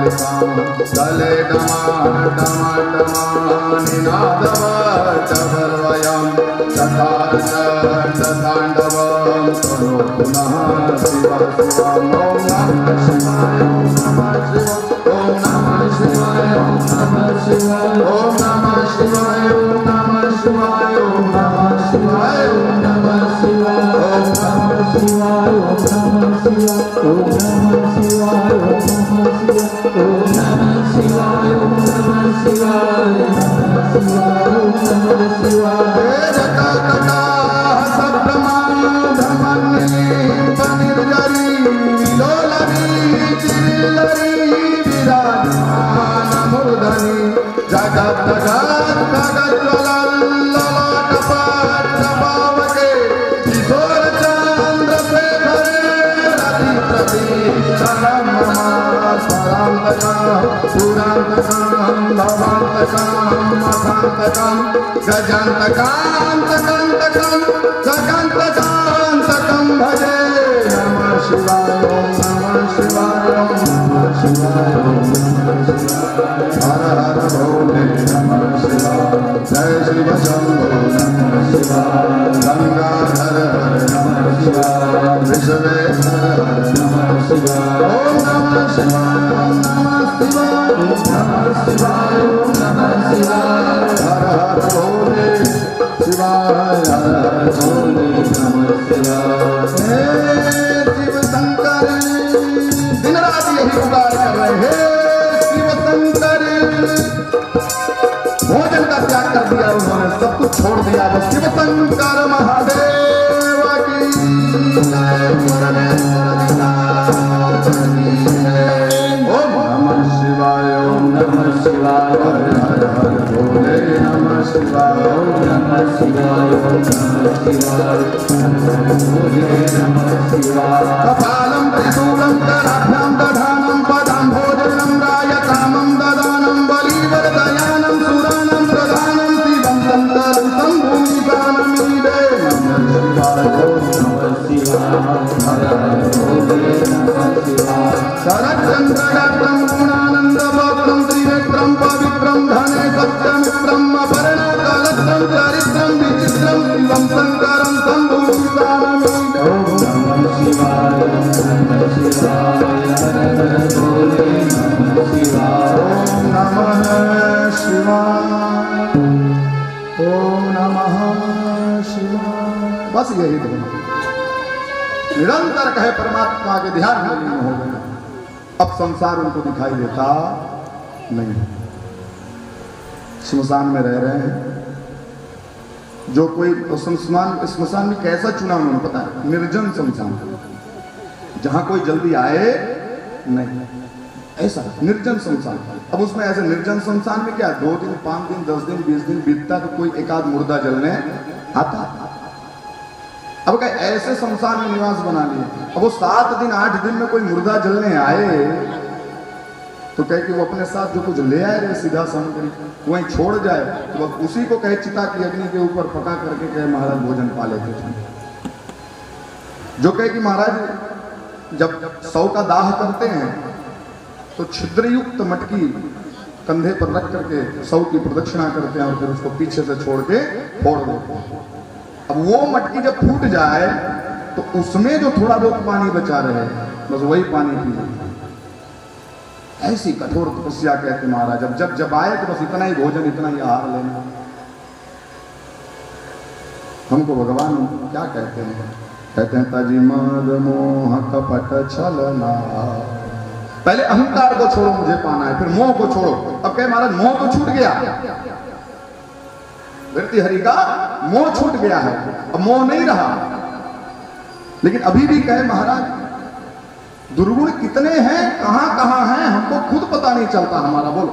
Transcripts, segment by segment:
दले डमान डमान निनादवटवर्वयं तथाण्डवं करो पुनः शिव शिवं ॐ नमः शिवाय ॐ नमः शिवाय ॐ नमः शिवाय ॐ नमः शिवाय ॐ नमः शिवाय ॐ नमः शिवाय ॐ नमः शिवाय ॐ नमः शिवाय ॐ नमः शिवाय ॐ नमः शिवाय ॐ नमः शिवाय ॐ नमः शिवाय ॐ नमः शिवाय जटा जटा सब्रह्मं धमन्नि पनिर्जरी लोलरी चिल्लरी विराजमान मूर्धनि जगत जगत जगत ललाटपाटपावके किशोर चंद्र शेखरे रति प्रति शरणं स्वरांतकं पुरांतकं भवांतकं मखांतकं गजांतकांतकंतकं सकंतकांतकं भजे नमः शिवाय ॐ नमः शिवाय ॐ नमः शिवाय ॐ नमः शिवाय हर हर भोले नमः शिवाय जय शिव शंभो नमः शिवाय गंगाधर हर नमः शिवाय विश्वेश्वर हर नमः शिवाय ॐ नमः शिवाय ॐ नमः शिवाय ॐ नमः शिवाय ॐ नमः शिवाय हर हर भोले शिवाय हर हर भोले नमः शिवाय शिव शंकर दिन रात यही पुकार कर रहे हैं शिव शंकर भोजन का त्याग कर दिया उन्होंने सब कुछ छोड़ दिया वो शिव शंकर महादेव की ओम नमः शिवाय ओम नमः शिवाय हर हर हर भोले नमः शिवाय ओम नमः शिवाय ओम नमः शिवाय भोले नमः शिवाय कपालं त्रिशूलं कराभ्यां दधानं पदां भोजनं रायकामं ददानं बलिवरदयानं सुरानं प्रधानं शिवं शङ्करं शम्भुनिदानमीडे नमः शिवाय ओम नमः शिवाय हर हर भोले नमः शिवाय शरच्चन्द्रगतं गुणानन्दवक्त्रं त्रिनेत्रं पवित्रं धने सत्यमित्रं अपर्णकलत्रं चरित्रं विचित्रं शिवं शङ्करं शम्भुनिदानमीडे ॐ नमः शिवाय नमः शिवाय हर हर भोले नमः शिवाय ॐ नमः शिवाय ॐ नमः शिवाय बस यही धुन निरंतर कहे परमात्मा के ध्यान में लीन हो गए अब संसार उनको दिखाई देता नहीं श्मशान में रह रहे हैं जो कोई श्मशान में कैसा चुना उन्होंने पता है निर्जन शमशान जहां कोई जल्दी आए नहीं ऐसा निर्जन शमशान अब उसमें ऐसे निर्जन शमशान में क्या 2 दिन 5 दिन 10 दिन 20 दिन बीतता तो कोई एक आध मुर्दा जलने आता अब क्या ऐसे शमशान में निवास बना लिए अब वो 7 दिन 8 दिन में कोई मुर्दा जलने आए तो कहे कि वो अपने साथ जो कुछ ले आए रहे सीधा सामग्री वहीं छोड़ जाए तो अब उसी को कहे चिता की अग्नि के ऊपर पका करके कहे महाराज भोजन पा लेते थे जो कहे कि महाराज जब 100 का दाह करते हैं तो छिद्रयुक्त मटकी कंधे पर रख करके 100 की प्रदक्षिणा करते हैं और फिर उसको पीछे से छोड़ के फोड़ देते हैं अब वो मटकी जब फूट जाए तो उसमें जो थोड़ा बहुत पानी बचा रहे बस वही पानी पी ऐसी कठोर तपस्या कहते महाराज जब आए तो बस इतना ही भोजन इतना ही आहार लेना हमको भगवान क्या कहते हैं तजी मद मोह कपट छलना पहले अहंकार को छोड़ो मुझे पाना है फिर मोह को छोड़ो अब कहे महाराज मोह तो छूट गया वृत्ति हरि का मोह छूट गया है अब मोह नहीं रहा लेकिन अभी भी कहे महाराज दुर्गुण कितने हैं कहां हैं हमको खुद पता नहीं चलता हमारा बोलो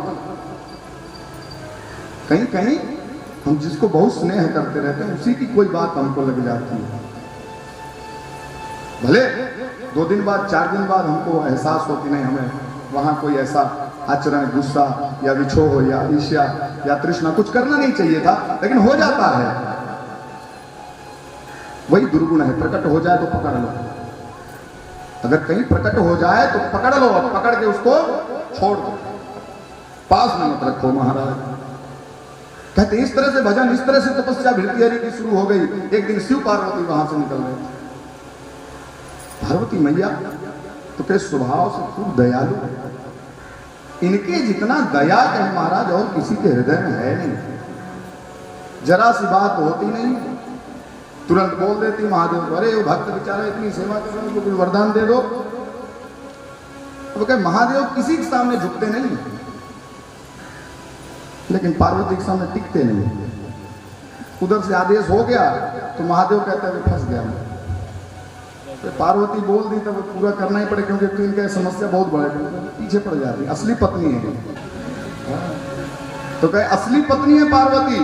कहीं कहीं हम जिसको बहुत स्नेह करते रहते हैं उसी की कोई बात हमको लग जाती है भले 2 दिन बाद 4 दिन बाद हमको एहसास हो कि नहीं हमें वहां कोई ऐसा आचरण गुस्सा या विछोह या ईर्ष्या या तृष्णा कुछ करना नहीं चाहिए था लेकिन हो जाता है वही दुर्गुण है प्रकट हो जाए तो पकड़ लो अगर कहीं प्रकट हो जाए तो पकड़ लो पकड़ के उसको छोड़ दो, पास में मत रखो महाराज। कहते इस तरह से भजन, इस तरह से तपस्या भृतृहरि की शुरू हो गई। एक दिन शिव पार्वती वहां से निकल गए। पार्वती मैया तो के स्वभाव से खूब दयालु, इनके जितना दया है महाराज और किसी के हृदय में है नहीं। जरा सी बात होती नहीं, तुरंत बोल देती महादेव को, अरे वो भक्त बेचारा इतनी सेवा कर रहे हैं, उनको कुछ वरदान दे दो। तो कहे महादेव किसी के सामने झुकते नहीं, लेकिन पार्वती के सामने टिकते नहीं। उधर से आदेश हो गया तो महादेव कहते हैं फंस गया। तो पार्वती बोल दी तो वो पूरा करना ही पड़े, क्योंकि तो इनका समस्या बहुत बड़े, पीछे पड़ जाती। असली पत्नी है तो कहे असली पत्नी है पार्वती।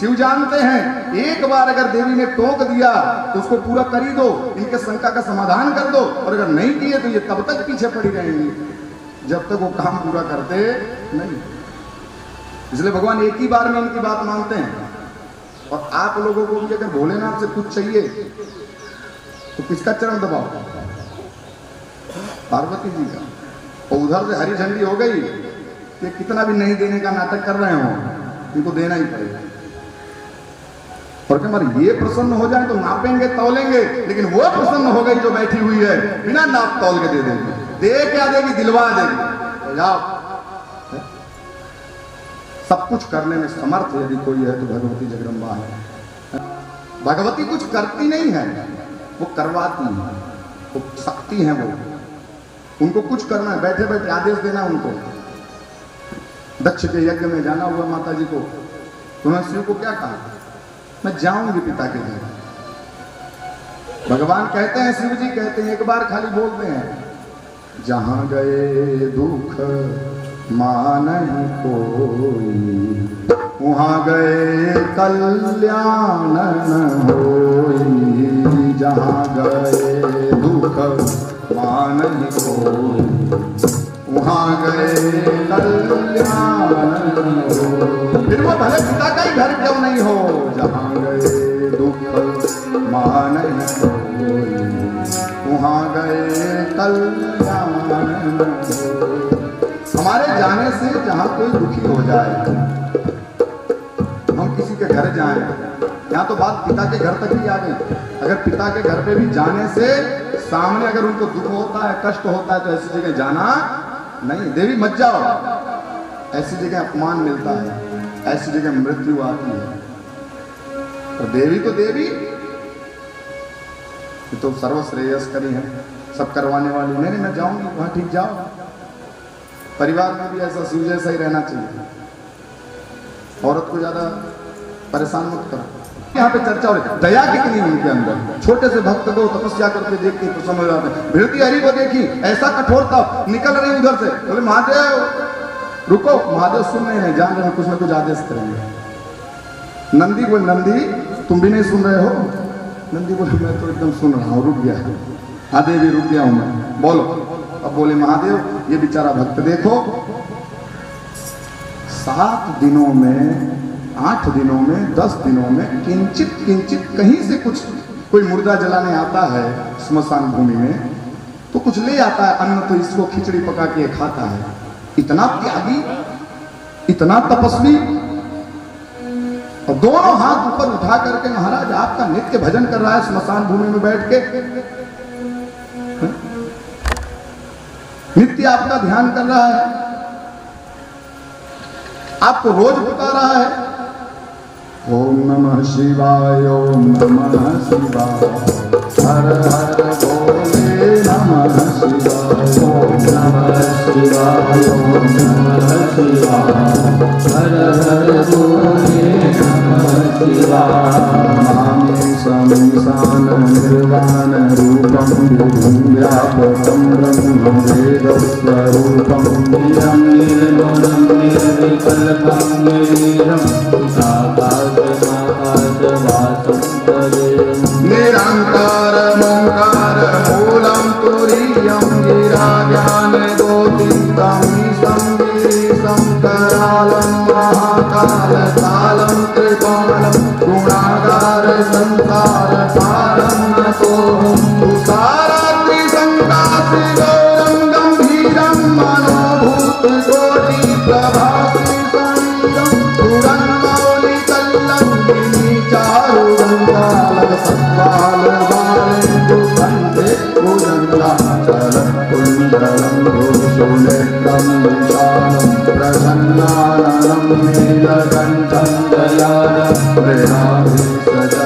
शिव जानते हैं एक बार अगर देवी ने टोक दिया तो उसको पूरा कर ही दो, इनके शंका का समाधान कर दो, और अगर नहीं किए तो ये तब तक पीछे पड़ी रहेंगी जब तक वो काम पूरा करते नहीं। इसलिए भगवान एक ही बार में इनकी बात मानते हैं। और आप लोगों को भी अगर भोलेनाथ से कुछ चाहिए तो किसका चरण दबाओ? पार्वती जी का। और उधर से हरी झंडी हो गई कि कितना भी नहीं देने का नाटक कर रहे हो, इनको देना ही पड़ेगा। और क्या ये प्रसन्न हो जाए तो नापेंगे तौलेंगे, लेकिन वो प्रसन्न हो गई जो बैठी हुई है बिना नाप तौल के दे देंगे। दे क्या देगी? दिलवा देगी। जाओ, सब कुछ करने में समर्थ यदि कोई है तो भगवती जगदम्बा है। भगवती कुछ करती नहीं है, वो करवाती है, वो शक्ति है। वो उनको कुछ करना है, बैठे बैठे आदेश देना उनको। दक्ष के यज्ञ में जाना हुआ माता जी को, उन्होंने शिव को क्या कहा? मैं जाऊंगी पिता के घर। भगवान कहते हैं, शिव जी कहते हैं, एक बार खाली बोलते हैं, जहां गए दुख मानहि कोई, वहां गए कल्याण न होई। जहां गए दुख मानहि कोई, वहां गए कल्याण न होई। फिर वो भले पिता का ही घर क्यों नहीं हो, जहां गए दुख मानहि कोई, वहां गए कल्याण न होई। हमारे जाने से जहां कोई दुखी हो जाए, हम किसी के घर जाएं, यहाँ तो बात पिता के घर तक ही आ गई। अगर पिता के घर पे भी जाने से सामने अगर उनको दुख होता है, कष्ट होता है, तो ऐसी जगह जाना नहीं। देवी मत जाओ, ऐसी जगह अपमान मिलता है, ऐसी जगह मृत्यु आती है। तो देवी तो देवी, ये तो सर्वश्रेयस्करी है, सब करवाने वाली। नहीं मैं जाऊंगी वहां, ठीक जाओ। परिवार में भी ऐसा शिव जैसा ही रहना चाहिए, औरत को ज्यादा परेशान मत करो। यहाँ पे चर्चा हो रही, दया कितनी उनके अंदर। छोटे से भक्त को तपस्या करके देखते तो समझ जाते हैं। भृतृहरि को देखी, ऐसा कठोरता, निकल रही उधर से, बोले महादेव रुको। महादेव सुन नहीं रहे, जान रहे कुछ ना कुछ आदेश करेंगे। नंदी बोले, नंदी तुम भी नहीं सुन रहे हो? नंदी बोले, मैं तो एकदम सुन रहा हूँ, रुक गया। हाँ देवी रुक गया हूं मैं, बोलो। अब बोले महादेव, ये बेचारा भक्त देखो, 7 दिनों में, 8 दिनों में, 10 दिनों में किंचित किंचित कहीं से कुछ, कोई मुर्दा जलाने आता है स्मशान भूमि में तो कुछ ले आता है अन्न, तो इसको खिचड़ी पका के खाता है। इतना त्यागी, इतना तपस्वी, और दोनों हाथ ऊपर उठा करके महाराज आपका नित्य भजन कर रहा है स्मशान भूमि में बैठ के, नित्य आपका ध्यान कर रहा है, आपको रोज पुकारा है। ओम नमः शिवाय, ओम नमः शिवाय, हर हर भोले नमः शिवाय, ओम नमः शिवाय, ओम नमः शिवाय, हर हर भोले नमः शिवाय। नामे संसान निर्वाण रूपम विभुं व्यापकं ब्रह्म वेद स्वरूपं निरं निर्गुणं निर्विकल्पं निरं निरंकार मूलं तुरीयं गिराज्ञान गोविन्दं गिरीशं करालं महाकाल कालं त्रिकालं गुणागार संसार पारं नतोऽहं तुषारात्रि संकाशि गौरं गंभीरं मनोभूत वक्रतुण्डं विशालं प्रसन्नाननं नीलकण्ठं दयालं प्रेमाभिसजर्मङ्गलं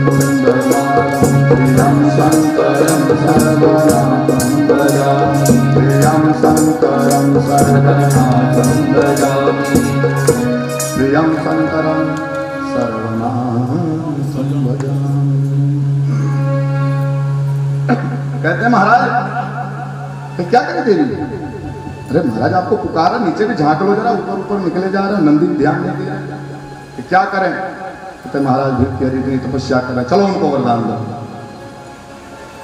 कुन्दमालं प्रियं शङ्करं सर्वनाथं भजामि प्रियं शङ्करं सर्वनाथं भजामि प्रियं शङ्करं सर्वनाथं भजामि। कहते हैं महाराज तो क्या करें देवी? अरे महाराज आपको पुकारा, नीचे भी झांक लो जरा, ऊपर ऊपर निकले जा रहे, नंदी ध्यान नहीं दे रहा, क्या करें? कहते महाराज भृत्यहरि इतनी तपस्या कर रहे, चलो उनको वरदान दो।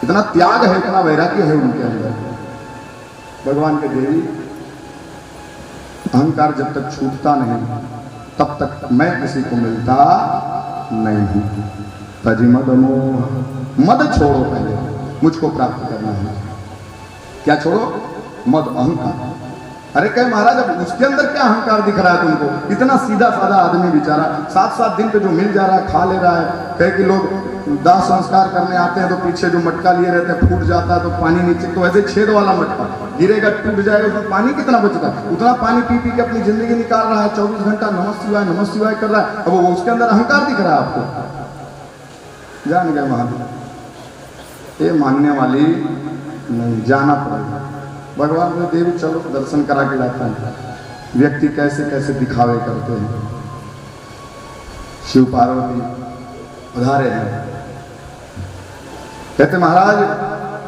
इतना त्याग है, इतना वैराग्य है उनके अंदर। भगवान के देवी अहंकार जब तक छूटता नहीं तब तक मैं किसी को मिलता नहीं हूं। तजी मद मोह, मद छोड़ो, पहले मुझको प्राप्त करना है। क्या छोड़ो? मद, अहंकार। अरे कहे महाराज अब उसके अंदर क्या अहंकार दिख रहा है तुमको? इतना सीधा साधा आदमी बेचारा 7-7 दिन पे जो मिल जा रहा है खा ले रहा है। कहे कि लोग दाह संस्कार करने आते हैं तो पीछे जो मटका लिए रहते हैं फूट जाता है तो पानी नीचे, तो ऐसे छेद वाला मटका गिरेगा टूट जाएगा, उसमें पानी कितना बचता है? उतना पानी पी पी के अपनी जिंदगी निकाल रहा है, 24 घंटा नमः शिवाय कर रहा है। अब वो उसके अंदर अहंकार दिख रहा है आपको। जान गए महादेव, ये मानने वाली नहीं, जाना पड़ेगा। भगवान ने देवी चलो दर्शन करा के लाता है। व्यक्ति कैसे कैसे दिखावे करते हैं। शिव पार्वती उधारे हैं। कहते महाराज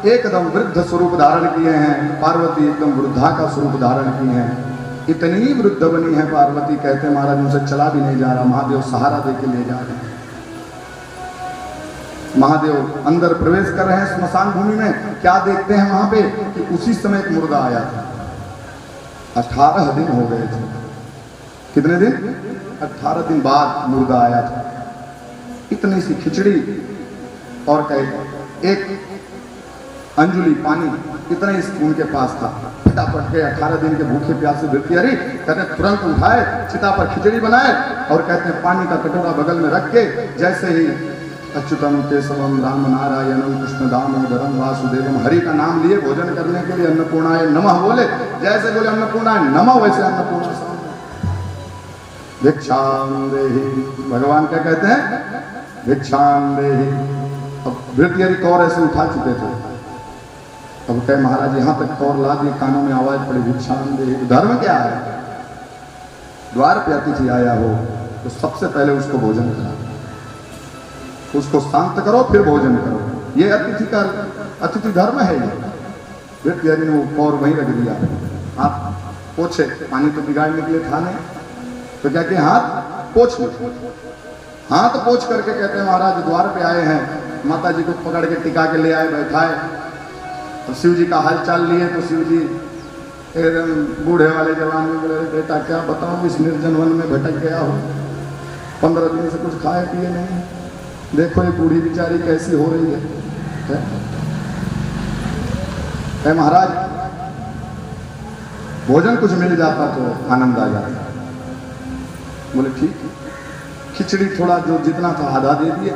एकदम वृद्ध स्वरूप धारण किए हैं, पार्वती एकदम वृद्धा का स्वरूप धारण किए हैं। इतनी वृद्ध बनी है पार्वती, कहते महाराज उनसे चला भी नहीं जा रहा, महादेव सहारा दे के ले जा रहे हैं। महादेव अंदर प्रवेश कर रहे हैं स्मशान भूमि में, क्या देखते हैं वहां पे कि उसी समय एक मुर्दा आया था। 18 दिन हो गए थे। कितने दिन? 18 दिन बाद मुर्दा आया था। इतनी सी खिचड़ी और कहे एक अंजुली पानी, इतना ही उनके पास था। फटाफट के 18 दिन के भूखे प्यासे भृत्यहरि कहते तुरंत उठाए, चिता पर खिचड़ी बनाए और कहते हैं पानी का कटोरा बगल में रख के जैसे ही अच्युतम केशवम राम नारायणम कृष्ण दामोदरम वासुदेवम, हरि का नाम लिए भोजन करने के लिए अन्नपूर्णाय नमः बोले, जैसे बोले अन्नपूर्णाय नमः वैसे अन्नपूर्णा भिक्षाम देहि। भगवान क्या कहते हैं? भिक्षाम देहि। अब भृत्यहरि कौर ऐसे उठा चुके थे। अब कहे महाराज यहां तक कौर ला दिए, कानों में आवाज पड़ी भिक्षाम देहि। धर्म क्या है? द्वार पे अतिथि आया हो तो सबसे पहले उसको भोजन करा, उसको शांत करो फिर भोजन करो। ये अतिथि धर्म है। ये भृत्यहरि ने वो कौर वहीं रख दिया, हाथ पोछे, पानी तो बिगाड़ने के लिए था नहीं, तो क्या कि हाथ पोछ लो। हाथ पोछ करके कहते हैं महाराज द्वार पे आए हैं, माता जी को पकड़ के टिका के ले आए, बैठाए। तो शिव जी का हाल चाल लिए तो शिव जी एकदम बूढ़े वाले जवान में बोले बेटा क्या बताऊं, इस निर्जन वन में भटक गया हो, 15 दिन से कुछ खाए पिए नहीं, देखो ये बूढ़ी बेचारी कैसी हो रही है। महाराज भोजन कुछ मिल जाता तो आनंद आ जाता। बोले ठीक है, खिचड़ी थोड़ा जो जितना था आधा दे दिए।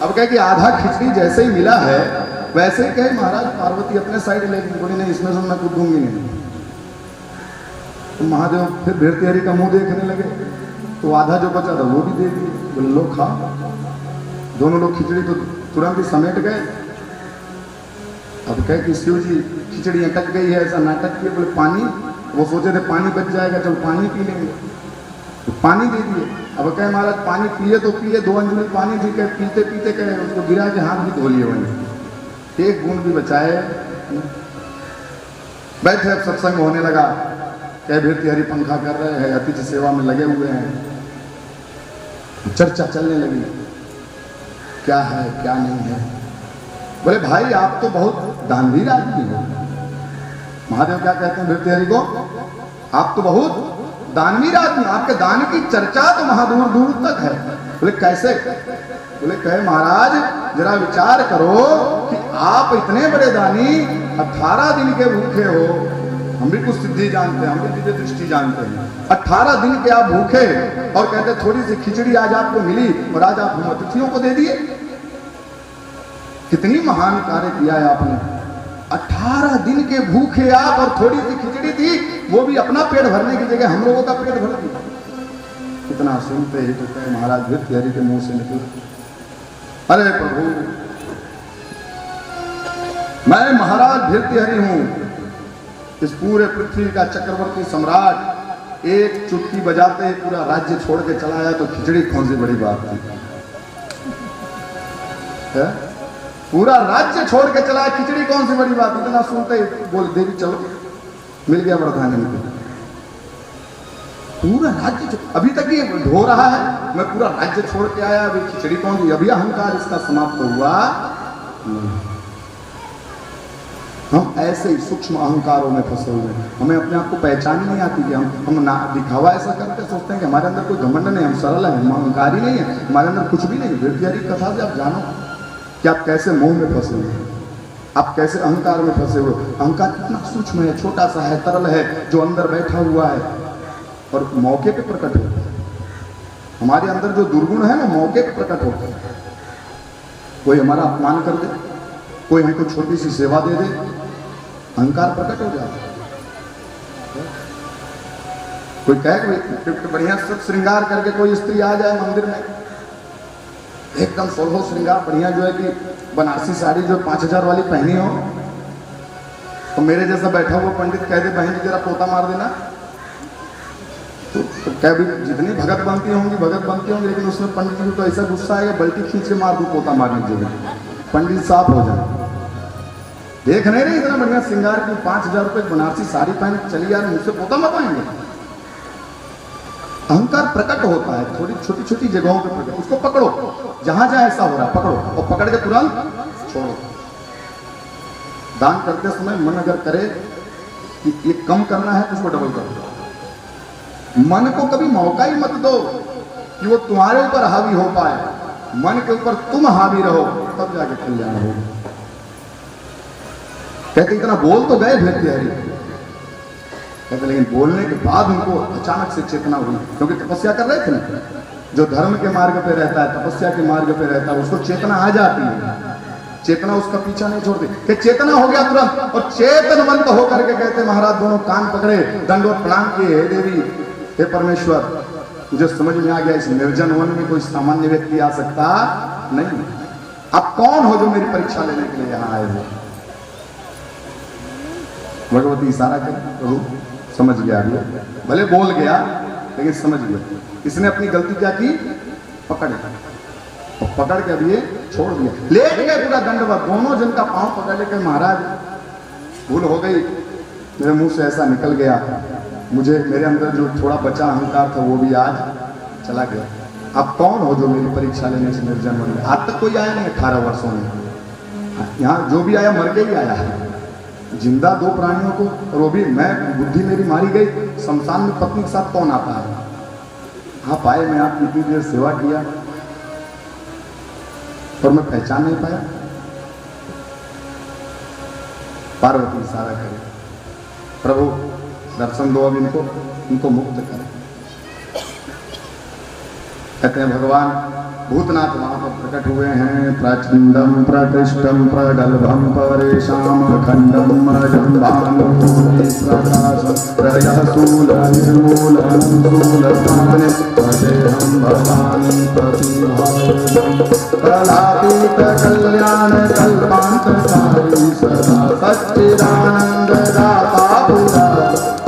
अब कहे कि आधा खिचड़ी जैसे ही मिला है वैसे ही कहे महाराज पार्वती अपने साइड लेकिन बोली नहीं इसमें से मैं कुछ दूंगी नहीं। तो महादेव फिर भृत्यहरि का मुंह देखने लगे तो आधा जो बचा था वो भी दे दिए। बोले लो खा। दोनों लोग खिचड़ी तो तुरंत ही समेट गए। अब कहे कि शिव जी खिचड़ी अटक गई है, ऐसा नाटक किए। बोले पानी, वो सोचे थे पानी बच जाएगा, चलो पानी पी लेंगे, तो पानी दे दिए। अब कहे महाराज पानी पिए तो पिए, 2 अंजुली पानी थी, कहे पीते पीते कहे उसको गिरा के हाथ भी धो लिए वहीं, एक बूंद भी बचाए। बैठे अब सत्संग होने लगा, कहे भृत्यहरि पंखा कर रहे हैं, अतिथि सेवा में लगे हुए हैं, चर्चा चलने लगी क्या है क्या नहीं है। बोले भाई आप तो बहुत दानवीर आदमी हो। महादेव क्या कहते हैं भृत्यहरि को? आप तो बहुत दानवीर आदमी, आपके दान की चर्चा तो महादूर दूर तक है। बोले कैसे? बोले कहे महाराज जरा विचार करो कि आप इतने बड़े दानी 18 दिन के भूखे हो, हम भी कुछ सिद्धि जानते हैं, हम भी दिव्य दृष्टि जानते हैं, 18 दिन के आप भूखे और कहते थोड़ी सी खिचड़ी आज आपको मिली और आज आप हम अतिथियों को दे दिए। कितनी महान कार्य किया है आपने। 18 दिन के भूखे आप, और थोड़ी सी खिचड़ी थी, वो भी अपना पेट भरने की जगह हम लोगों का पेट भर दिया। कितना सुनते ही तो महाराज भृत्यहरि के मुंह से निकला, अरे प्रभु मैं महाराज भृत्यहरि हूं, इस पूरे पृथ्वी का चक्रवर्ती सम्राट, एक चुटकी बजाते पूरा राज्य छोड़ के चला आया, तो खिचड़ी कौन सी बड़ी बात थी? है? पूरा राज्य छोड़ के चला, खिचड़ी कौन सी बड़ी बात? इतना सुनते बोल देवी चलो, मिल गया वरदान इनको। पूरा राज्य अभी तक ये ढो रहा है, मैं पूरा राज्य छोड़ के आया, अभी खिचड़ी कौन सी? अभी अहंकार इसका समाप्त हुआ। हम ऐसे ही सूक्ष्म अहंकारों में फंसे हुए हैं, हमें अपने आप को पहचान नहीं आती कि हम ना दिखावा ऐसा करते, सोचते हैं कि हमारे अंदर कोई घमंड नहीं, हम सरल हैं, हम अहंकारी नहीं है, हमारे अंदर कुछ भी नहीं। भृत्यहरि की कथा से आप जानो कि आप कैसे मोह में फंसे हुए हैं, आप कैसे अहंकार में फंसे हुए। अहंकार कितना सूक्ष्म है, छोटा सा है, तरल है, जो अंदर बैठा हुआ है और मौके पे प्रकट होता है। हमारे अंदर जो दुर्गुण है ना, मौके पे प्रकट होता है। कोई हमारा अपमान कर दे, कोई हमको छोटी सी सेवा दे दे, अहंकार प्रकट हो जाता है। कोई कहे बढ़िया सब श्रृंगार करके कोई स्त्री आ जाए मंदिर में, एकदम सोलह श्रृंगार बढ़िया, जो है कि बनारसी साड़ी जो 5000 वाली पहनी हो, तो मेरे जैसा बैठा हुआ पंडित कह दे बहन जी जरा पोता मार देना, तो कह भी जितनी भगत बनती होंगी, लेकिन उसमें पंडित जी को तो ऐसा गुस्सा आएगा, बल्कि खींच के मार दूं पोता मारने की जगह, पंडित साफ हो जाए। देख नहीं रहे इतना बढ़िया श्रृंगार की 5000 रुपए बनारसी साड़ी पहन चली यार, मुझसे पोता मत आएंगे। अहंकार प्रकट होता है थोड़ी छोटी छोटी जगहों पे प्रकट, उसको पकड़ो, जहां जहां ऐसा हो रहा है पकड़ो, और पकड़ के तुरंत छोड़ो। दान करते समय मन अगर करे कि ये कम करना है तो उसको डबल करो। मन को कभी मौका ही मत दो कि वो तुम्हारे ऊपर हावी हो पाए, मन के ऊपर तुम हावी रहो, तब जाके कल्याण होगा। कहते इतना बोल तो गए भृत्यहरि, कहते लेकिन बोलने के बाद उनको अचानक से चेतना हुई, क्योंकि तपस्या कर रहे थे ना। जो धर्म के मार्ग पे रहता है, तपस्या के मार्ग पे रहता है, उसको चेतना आ जाती है, चेतना उसका पीछा नहीं छोड़ती। कि चेतना हो गया तुरंत, और चेतनवंत होकर के कहते महाराज दोनों कान पकड़े, दंडवत प्रणाम किए, हे देवी, हे परमेश्वर, मुझे समझ में आ गया इस निर्जन वन में कोई सामान्य व्यक्ति आ सकता नहीं। आप कौन हो जो मेरी परीक्षा लेने के लिए यहाँ आए हो? भगवती इशारा कर, प्रभु समझ गया, भले बोल गया लेकिन समझ गया। इसने अपनी गलती क्या की? पकड़ और पकड़ के अब ये छोड़ दिया, लेट गए पूरा दंडवत, दोनों जन का पांव पकड़ लेकर महाराज भूल हो गई, मेरे मुंह से ऐसा निकल गया, मुझे मेरे अंदर जो थोड़ा बचा अहंकार था वो भी आज चला गया। आप कौन हो जो मेरी परीक्षा लेने से निर्जन वन में? आज तक कोई आया नहीं 18 वर्षों में, यहाँ जो भी आया मर के ही आया है। जिंदा 2 प्राणियों को, और वो भी मैं, बुद्धि मेरी मारी गई, शमशान में पत्नी के साथ कौन आता है? आप आए, मैं आपकी इतनी देर सेवा किया और मैं पहचान नहीं पाया। पार्वती इशारा करे, प्रभु दर्शन दो, अब इनको मुक्त करें। कहते हैं भगवान भूतनाथ वहां पर प्रकट हुए हैं। प्रचंडम प्रकृष्टम प्रगल्भम परेशाम खंडम मजंबान प्रकाशम प्रयसूल निर्मूल शूलताने भजेहम भवानी प्रतिभावम प्रलापित कल्याण कल्पांतकारी सदा सच्चिदानंद दाता पुरा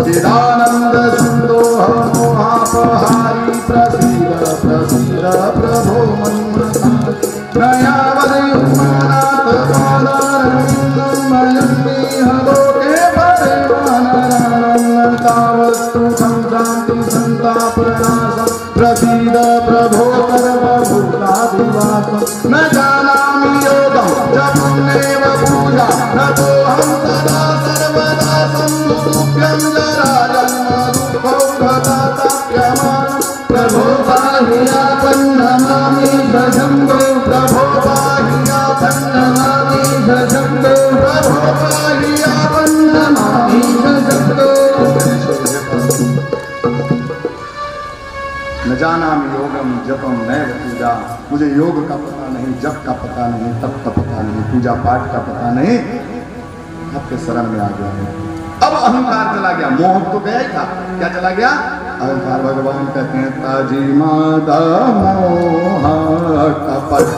चिदानंद सिंधु मोहापहारी प्रसीद प्रसीद प्रभो नयावदयुमानाथ पादारविन्दमयन्मिह लोके परिवानरानन्दावस्तु संशान्ति संतापनाशं प्रसीद प्रभो सर्वभूताधिवासं न जानामि योगं जपन्नेव पूजा न तोऽहं सदा सर्वदा सम्मुखं जराजन्मदुःखौघदाताप्यमानं प्रभो पाहियापन्नमामि भजम्बो प्रभो पाहियापन्नमामि भजम्बो प्रभो पाहियापन्नमामि भजम्बो। न जानामि योगम जपम नैव पूजा, मुझे योग का पता नहीं, जप का पता नहीं, तप का पता नहीं, पूजा पाठ का पता नहीं। आपके शरण में आ गया है। अब अहंकार चला गया, मोह तो गया ही था, क्या चला गया? अहंकार। भगवान कहते हैं ताजी मादा मोह कपट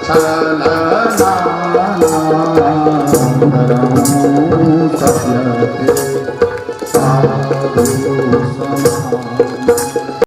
छलना